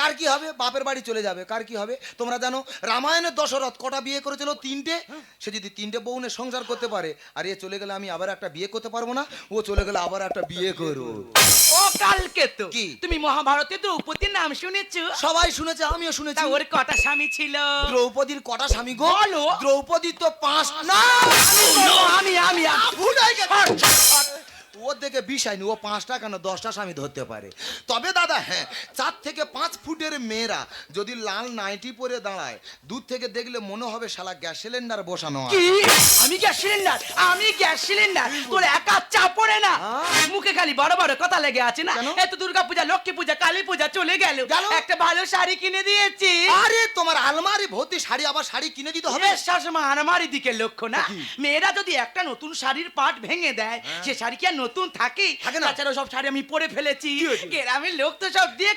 কার কি হবে? বাপের বাড়ি চলে যাবে। কার কি হবে? তোমরা জানো রামায়ণের দশরথ কটা বিয়ে করেছিল? 3টে। সে যদি 3টে বউ নিয়ে সংসার করতে পারে, আর এ চলে গেলে আমি আবার একটা বিয়ে করতে পারবো না, ও চলে গেলে আবার একটা বিয়ে করবো। ও কালকে তো কি? তুমি মহাভারতে দ্রৌপদীর নাম শুনেছো? সবাই শুনেছে, আমিও শুনেছি। তা ওর কটা স্বামী ছিল? দ্রৌপদীর কটা স্বামী গো? বলো। দ্রৌপদীর তো 5 না। আমি ভুল হয়ে গেছে। ও দেখে বিষয়নি, ও 5টা কেন 10টা স্বামী ধরতে পারে। তবে দাদা হ্যাঁ, 4 থেকে 5 ফুটের মেয়েরা যদি লাল নাইটি পরে দাঁড়ায়, দূর থেকে দেখলে মনে হবে শালা গ্যাস সিলিন্ডার বসানো আছে। কি? আমি গ্যাস সিলিন্ডার? আমি গ্যাস সিলিন্ডার? তোর একা চাপ পড়ে না? মুখে খালি বড় বড় কথা লেগে আছে না? কেন? এত দুর্গা পূজা, লক্ষ্মী পূজা, কালী পূজা চলে গেল, গেল? একটা ভালো শাড়ি কিনে দিয়েছি। আরে তোমার আলমারি ভর্তি শাড়ি, আবার শাড়ি কিনে দিতে হবে? আমারই দিকে লক্ষ্য না। মেয়েরা যদি একটা নতুন শাড়ির পাট ভেঙে দেয়, সে শাড়ি কি আর নতুন থাকে? থাকে না। তাছাড়া সব শাড়ি আমি পরে ফেলেছি। কি হয়েছে? গ্রামের লোক তো সব দিয়ে